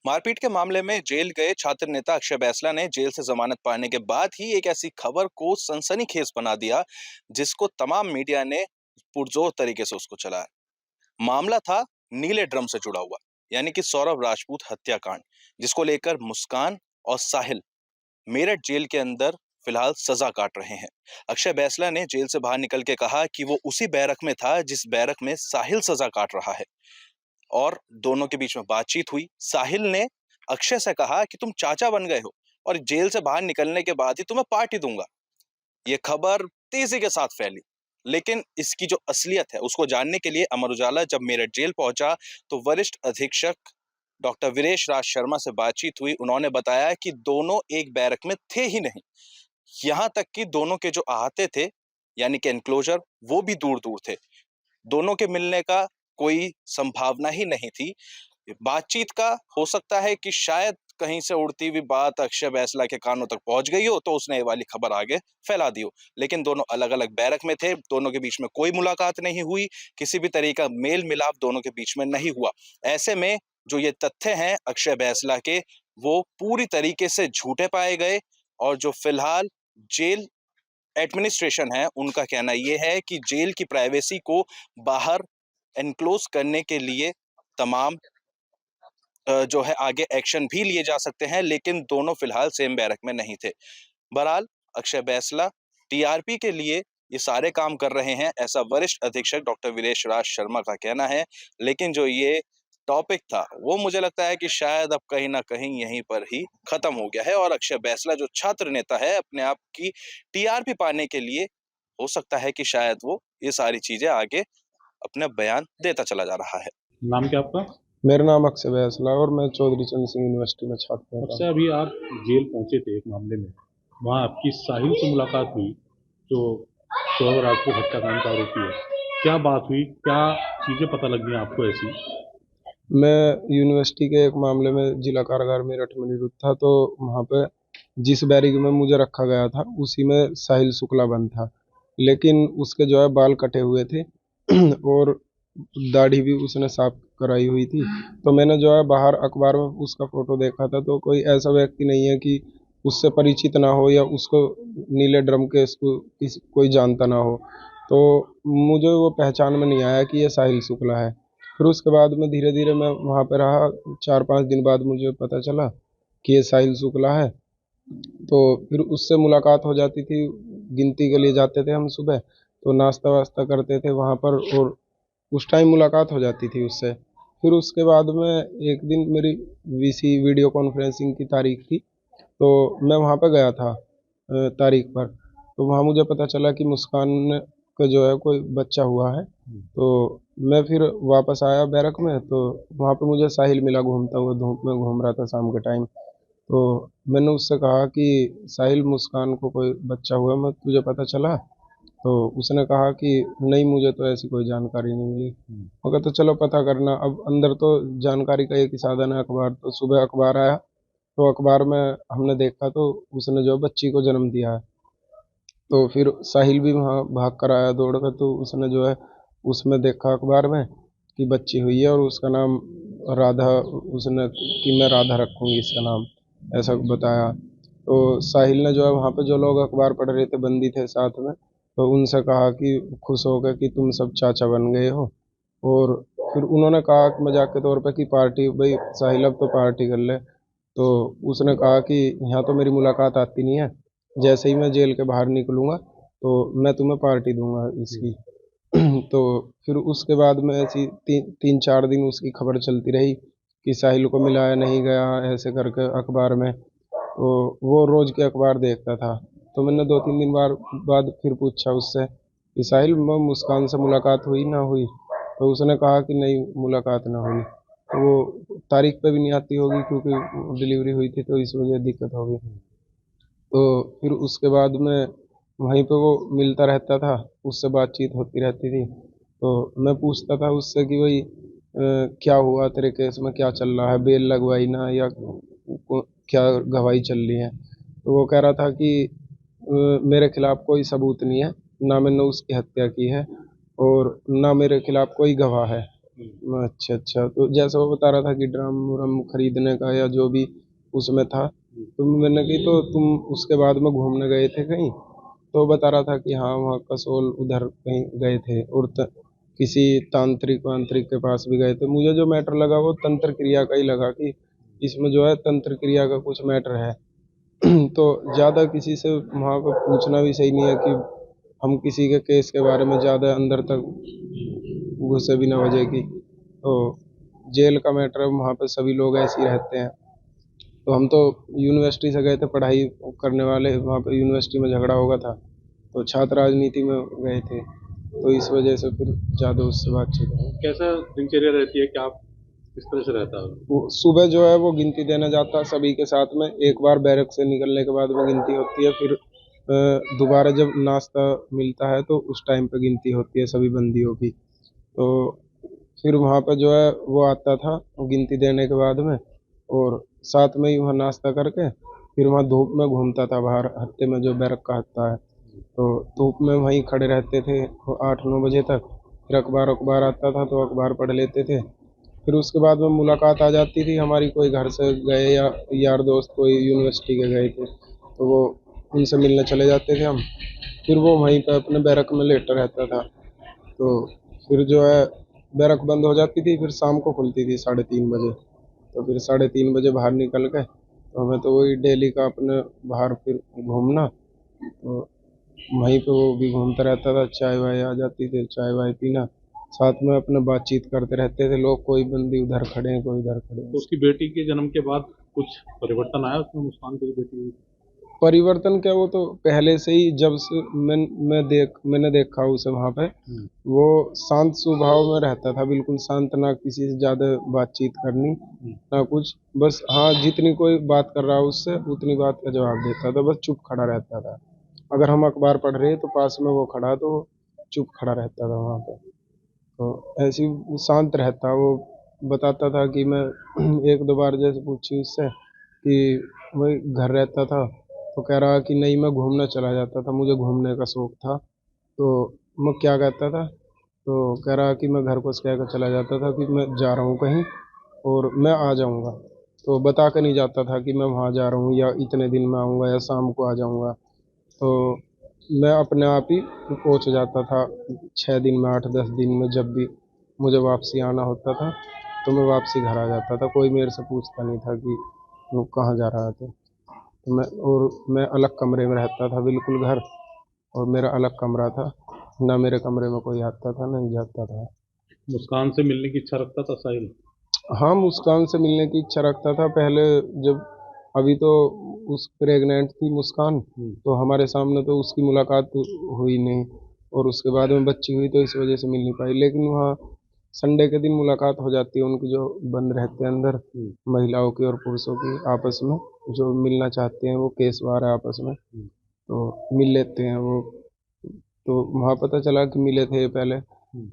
मारपीट के मामले में जेल गए छात्र नेता अक्षय बैसला ने जेल से जमानत पाने के बाद ही एक ऐसी खबर को सनसनीखेज बना दिया जिसको तमाम मीडिया ने पुरजोर तरीके से उसको चलाया। मामला था नीले ड्रम से जुड़ा हुआ, यानी कि सौरभ राजपूत हत्याकांड, जिसको लेकर मुस्कान और साहिल मेरठ जेल के अंदर फिलहाल सजा काट रहे हैं। अक्षय बैसला ने जेल से बाहर निकल के कहा कि वो उसी बैरक में था जिस बैरक में साहिल सजा काट रहा है और दोनों के बीच में बातचीत हुई। साहिल ने अक्षय से कहा कि तुम चाचा बन गए हो और जेल से बाहर निकलने के बाद ही तुम्हें पार्टी दूंगा। ये खबर तेजी के साथ फैली, लेकिन इसकी जो असलियत है उसको जानने के लिए अमर उजाला जब मेरठ जेल पहुंचा तो वरिष्ठ अधीक्षक डॉक्टर वीरेश राज शर्मा से बातचीत हुई। उन्होंने बताया कि दोनों एक बैरक में थे ही नहीं, यहां तक कि दोनों के जो अहाते थे यानी कि एनक्लोजर वो भी दूर दूर थे। दोनों के मिलने का कोई संभावना ही नहीं थी। बातचीत का हो सकता है कि शायद कहीं से उड़ती हुई बात अक्षय बैसला के कानों तक पहुंच गई हो तो उसने ये वाली खबर आगे फैला दी हो, लेकिन दोनों अलग अलग बैरक में थे, दोनों के बीच में कोई मुलाकात नहीं हुई, किसी भी तरीके का मेल मिलाप दोनों के बीच में नहीं हुआ। ऐसे में जो ये तथ्य हैं अक्षय बैसला के, वो पूरी तरीके से झूठे पाए गए और जो फिलहाल जेल एडमिनिस्ट्रेशन है उनका कहना यह है कि जेल की प्राइवेसी को बाहर एनक्लोज करने के लिए तमाम जो है आगे एक्शन भी लिए जा सकते हैं, लेकिन दोनों फिलहाल सेम बैरक में नहीं थे। बहरहाल अक्षय बैसला टीआरपी के लिए ये सारे काम कर रहे हैं, ऐसा वरिष्ठ अधीक्षक डॉक्टर वीरेश राज शर्मा का कहना है। लेकिन जो ये टॉपिक था वो मुझे लगता है कि शायद अब कहीं ना कहीं यहीं पर ही खत्म हो गया है और अक्षय बैसला जो छात्र नेता है अपने आप की टीआरपी पाने के लिए हो सकता है कि शायद वो ये सारी चीजें आगे अपने बयान देता चला जा रहा है। नाम क्या आपका? मेरा नाम अक्षय बैसला और मैं चौधरी चरण सिंह यूनिवर्सिटी में छात्र हूँ। अक्षय, अभी आप जेल पहुंचे थे एक मामले में, वहाँ आपकी साहिल से मुलाकात हुई जो सौरभ राजपूत हत्याकांड का आरोपी है। क्या बात हुई, क्या चीजें पता लगी आपको ऐसी? मैं यूनिवर्सिटी के एक मामले में जिला कारागार मेरठ में निरुद्ध था, तो वहाँ पे जिस बैरिक में मुझे रखा गया था उसी में साहिल शुक्ला बंद था, लेकिन उसके जो है बाल कटे हुए थे और दाढ़ी भी उसने साफ कराई हुई थी। तो मैंने जो है बाहर अखबार में उसका फोटो देखा था, तो कोई ऐसा व्यक्ति नहीं है कि उससे परिचित ना हो या उसको नीले ड्रम केस को कोई जानता ना हो, तो मुझे वो पहचान में नहीं आया कि ये साहिल शुक्ला है। फिर उसके बाद में धीरे धीरे मैं वहाँ पे रहा, 4-5 दिन बाद मुझे पता चला कि ये साहिल शुक्ला है। तो फिर उससे मुलाकात हो जाती थी, गिनती के लिए जाते थे हम सुबह, तो नाश्ता वास्ता करते थे वहाँ पर और उस टाइम मुलाकात हो जाती थी उससे। फिर उसके बाद में एक दिन मेरी वीसी वीडियो कॉन्फ्रेंसिंग की तारीख थी, तो मैं वहाँ पे गया था तारीख पर। तो वहाँ मुझे पता चला कि मुस्कान का जो है कोई बच्चा हुआ है। तो मैं फिर वापस आया बैरक में, तो वहाँ पे मुझे साहिल मिला घूमता हुआ, धूप में घूम रहा था शाम के टाइम। तो मैंने उससे कहा कि साहिल, मुस्कान को कोई बच्चा हुआ, मैं तुझे पता चला? तो उसने कहा कि नहीं, मुझे तो ऐसी कोई जानकारी नहीं मिली। मगर तो चलो पता करना। अब अंदर तो जानकारी का एक ही साधन है, अखबार। तो सुबह अखबार आया, तो अखबार में हमने देखा तो उसने जो बच्ची को जन्म दिया है। तो फिर साहिल भी वहाँ भाग कर आया दौड़ कर, तो उसने जो है उसमें देखा अखबार में कि बच्ची हुई है और उसका नाम राधा, उसने कि मैं राधा रखूँगी इसका नाम, ऐसा बताया। तो साहिल ने जो है वहाँ पे जो लोग अखबार पढ़ रहे थे, बंदी थे साथ में, तो उनसे कहा कि खुश हो गए कि तुम सब चाचा बन गए हो। और फिर उन्होंने कहा कि मजाक के तौर पे कि पार्टी, भाई साहिल अब तो पार्टी कर ले। तो उसने कहा कि यहाँ तो मेरी मुलाकात आती नहीं है, जैसे ही मैं जेल के बाहर निकलूँगा तो मैं तुम्हें पार्टी दूंगा इसकी। तो फिर उसके बाद में ऐसी 3-4 दिन उसकी खबर चलती रही कि साहिल को मिला है, नहीं गया, ऐसे करके अखबार में। तो वो रोज़ के अखबार देखता था। तो मैंने 2-3 दिन बाद फिर पूछा उससे कि साहिल, मुस्कान से मुलाकात हुई ना हुई? तो उसने कहा कि नहीं, मुलाकात ना हुई। तो वो तारीख पे भी नहीं आती होगी क्योंकि डिलीवरी हुई थी, तो इस वजह दिक्कत हो गई। तो फिर उसके बाद में वहीं पे वो मिलता रहता था, उससे बातचीत होती रहती थी। तो मैं पूछता था उससे कि भाई क्या हुआ तेरे केस में, क्या चल रहा है, बेल लगवाई ना, या क्या गवाही चल रही है? तो वो कह रहा था कि मेरे खिलाफ कोई सबूत नहीं है, ना मैंने उसकी हत्या की है और ना मेरे खिलाफ कोई गवाह है। अच्छा अच्छा, तो जैसा वो बता रहा था कि ड्रम व्रम खरीदने का या जो भी उसमें था, तो मैंने कि तो तुम उसके बाद में घूमने गए थे कहीं? तो बता रहा था कि हाँ वहाँ कसोल उधर कहीं गए थे और किसी तांत्रिक वांत्रिक के पास भी गए थे। मुझे जो मैटर लगा वो तंत्र क्रिया का ही लगा कि इसमें जो है तंत्र क्रिया का कुछ मैटर है। तो ज़्यादा किसी से वहाँ पर पूछना भी सही नहीं है कि हम किसी के केस के बारे में ज़्यादा अंदर तक घुसे बिना वजह की। तो जेल का मैटर है, वहाँ पे सभी लोग ऐसे ही रहते हैं। तो हम तो यूनिवर्सिटी से गए थे पढ़ाई करने वाले, वहाँ पे यूनिवर्सिटी में झगड़ा होगा था, तो छात्र राजनीति में गए थे, तो इस वजह से फिर ज़्यादा उससे बातचीत नहीं। कैसा दिनचर्या रहती है, क्या किस तरह से रहता है? वो सुबह जो है वो गिनती देने जाता है सभी के साथ में, एक बार बैरक से निकलने के बाद वो गिनती होती है, फिर दोबारा जब नाश्ता मिलता है तो उस टाइम पे गिनती होती है सभी बंदियों की। तो फिर वहाँ पर जो है वो आता था गिनती देने के बाद में, और साथ में ही वहाँ नाश्ता करके फिर वहाँ धूप में घूमता था बाहर हत्ते में, जो बैरक का हत्ता है, तो धूप में वहीं खड़े रहते थे 8-9 बजे तक। फिर अखबार अखबार आता था तो अखबार पढ़ लेते थे। फिर उसके बाद में मुलाकात आ जाती थी हमारी, कोई घर से गए या यार दोस्त कोई यूनिवर्सिटी के गए थे तो वो उनसे मिलने चले जाते थे हम। फिर वो वहीं पे अपने बैरक में लेटा रहता था। तो फिर जो है बैरक बंद हो जाती थी, फिर शाम को खुलती थी 3:30 बजे। तो फिर 3:30 बजे बाहर निकल के तो हमें तो वही डेली का अपने बाहर फिर घूमना, तो वहीं पे वो भी घूमता रहता था, चाय वाय आ जाती थी, चाय वाय पीना, साथ में अपने बातचीत करते रहते थे लोग, कोई बंदी उधर खड़े हैं कोई इधर खड़े हैं। तो उसकी बेटी के जन्म के बाद कुछ परिवर्तन आया उसमें, मुस्कान की बेटी? परिवर्तन क्या, वो तो पहले से ही जब से मैंने देखा उसे वहाँ पे, वो शांत स्वभाव में रहता था, बिल्कुल शांत, ना किसी से ज्यादा बातचीत करनी ना कुछ, बस हाँ जितनी कोई बात कर रहा है उससे उतनी बात का जवाब देता था, बस चुप खड़ा रहता था। अगर हम अखबार पढ़ रहे हैं तो पास में वो खड़ा तो वो चुप खड़ा रहता था वहाँ पे। तो ऐसे ही वो शांत रहता, वो बताता था कि मैं एक दो बार जैसे पूछी उससे कि वही घर रहता था, तो कह रहा कि नहीं मैं घूमना चला जाता था, मुझे घूमने का शौक था। तो मैं क्या कहता था, तो कह रहा कि मैं घर को कह कर चला जाता था कि मैं जा रहा हूँ कहीं और मैं आ जाऊँगा, तो बता कर नहीं जाता था कि मैं वहाँ जा रहा हूँ या इतने दिन में आऊँगा या शाम को आ जाऊँगा। तो मैं अपने आप ही पहुँच जाता था 6 दिन में, 8-10 दिन में, जब भी मुझे वापसी आना होता था तो मैं वापसी घर आ जाता था, कोई मेरे से पूछता नहीं था कि वो कहाँ जा रहा था। तो मैं अलग कमरे में रहता था बिल्कुल घर, और मेरा अलग कमरा था, ना मेरे कमरे में कोई आता था ना ही जाता था। मुस्कान से मिलने की इच्छा रखता था साहिल? हाँ मुस्कान से मिलने की इच्छा रखता था पहले, जब अभी तो उस प्रेग्नेंट थी मुस्कान, तो हमारे सामने तो उसकी मुलाकात हुई नहीं, और उसके बाद में बच्ची हुई तो इस वजह से मिल नहीं पाई, लेकिन वहाँ संडे के दिन मुलाकात हो जाती है उनकी, जो बंद रहते हैं अंदर महिलाओं की और पुरुषों की आपस में, जो मिलना चाहते हैं वो केसवार है आपस में, तो मिल लेते हैं वो। तो वहाँ पता चला कि मिले थे पहले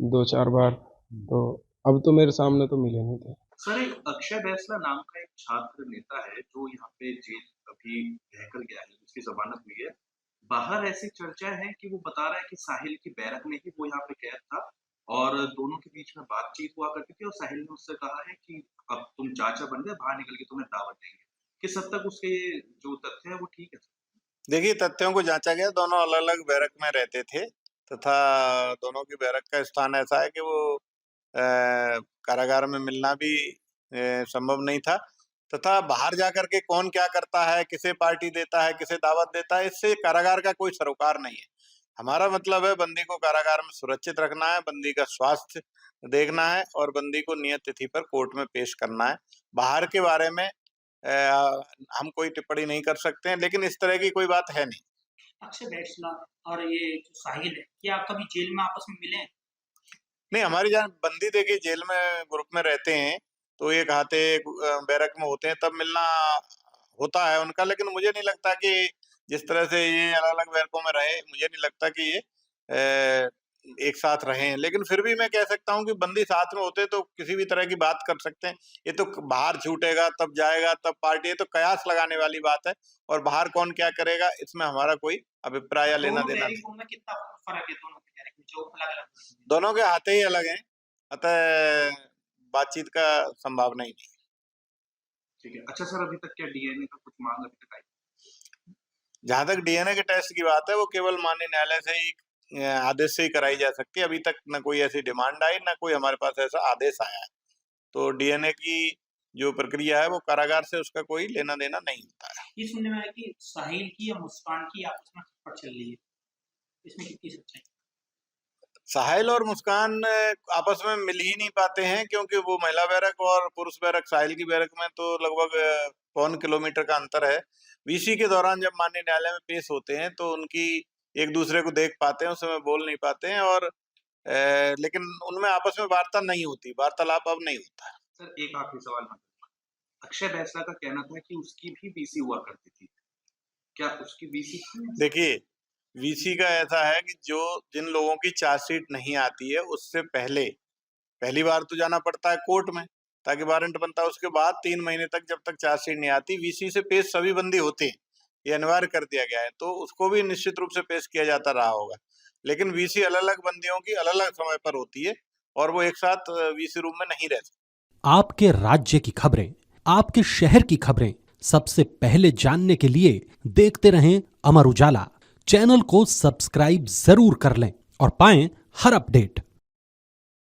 2-4 बार, तो अब तो मेरे सामने तो मिले नहीं थे। सर, एक अक्षय बैसला नाम का एक छात्र नेता है जो यहाँ पे जेल अभी रहकर गया है, जिसकी जमानत हुई है। बाहर ऐसी चर्चा है कि वो बता रहा है कि साहिल की बैरक में ही वो यहाँ पे कैद था और दोनों के बीच में बातचीत हुआ करती थी और साहिल ने उससे कहा है कि अब तुम चाचा बन गए, बाहर निकल के तुम्हें दावत देंगे। किस हद तक उसके ये जो तथ्य है वो ठीक है? देखिए, तथ्यों को जांचा गया, दोनों अलग-अलग बैरक में रहते थे तथा दोनों की बैरक का स्थान ऐसा है कि वो कारागार में मिलना भी संभव नहीं था तथा बाहर जाकर के कौन क्या करता है, किसे पार्टी देता है, किसे दावत देता है, इससे कारागार का कोई सरोकार नहीं है। हमारा मतलब है बंदी को कारागार में सुरक्षित रखना है, बंदी का स्वास्थ्य देखना है और बंदी को नियत तिथि पर कोर्ट में पेश करना है। बाहर के बारे में हम कोई टिप्पणी नहीं कर सकते हैं, लेकिन इस तरह की कोई बात है नहीं। अक्षय बैसला और ये जो साहिल है, क्या कभी जेल में आपस में मिले हैं? नहीं, हमारी जहाँ बंदी देखिए जेल में ग्रुप में रहते हैं, तो एक आते बैरक में होते हैं तब मिलना होता है उनका, लेकिन मुझे नहीं लगता कि जिस तरह से ये अलग-अलग बैरकों में रहे, मुझे नहीं लगता कि ये एक साथ रहे हैं। लेकिन फिर भी मैं कह सकता हूँ कि बंदी साथ में होते तो किसी भी तरह की बात कर सकते हैं। ये तो बाहर छूटेगा, तब जाएगा, तब पार्टी, ये तो कयास लगाने वाली बात है और बाहर कौन क्या करेगा, इसमें हमारा कोई अभिप्राय या दोनों लेना-देना नहीं। तहरीकों में कितना फ़र्क है दोनों की तहरीक में जो अलग-अलग हैं? दोनों के हाथे ही अलग हैं। अतः बातचीत का संभावना ही नहीं। ठीक है। अच्छा सर, अभी तक क्या डीएनए का कुछ मांग अभी तक आई? जहां तक डीएनए के टेस्ट की बात है वो केवल माननीय न्यायालय से ही आदेश से ही कराई जा सकती है। अभी तक न कोई ऐसी डिमांड आई, न कोई हमारे पास ऐसा आदेश आया है। तो डीएनए की जो प्रक्रिया है वो कारागार से उसका कोई लेना देना नहीं होता है। ये सुनने में आया कि साहिल की या मुस्कान की आपस में खटपट चल रही है, इसमें कितनी सच्चाई? साहिल और मुस्कान आपस में मिल ही नहीं पाते हैं, क्योंकि वो महिला बैरक और पुरुष बैरक, साहिल की बैरक में तो लगभग 1.25 किलोमीटर का अंतर है। वीसी के दौरान जब माननीय न्यायालय में पेश होते हैं तो उनकी एक दूसरे को देख पाते हैं, उस समय बोल नहीं पाते हैं, और लेकिन उनमें आपस में वार्ता नहीं होती, वार्तालाप अब नहीं होता है। सर, एक आखिरी सवाल मैं करूंगा। अक्षय बैसला का कहना था कि उसकी भी वीसी हुआ करती थी, क्या उसकी वीसी थी? देखिए, वीसी का ऐसा है कि जिन लोगों की चार्जशीट नहीं आती है उससे पहली बार तो जाना पड़ता है कोर्ट में, ताकि वारंट बनता है। उसके बाद 3 महीने तक जब तक चार्जशीट नहीं आती, वीसी से पेश सभी बंदी होते हैं, ये अनिवार्य कर दिया गया है। तो उसको भी निश्चित रूप से पेश किया जाता रहा होगा, लेकिन वीसी अलग-अलग बंदियों की अलग-अलग समय पर होती है और वो एक साथ वीसी रूम में नहीं रह सकते। आपके राज्य की खबरें, आपके शहर की खबरें सबसे पहले जानने के लिए देखते रहें अमर उजाला। चैनल को सब्सक्राइब जरूर कर लें और पाएं हर अपडेट।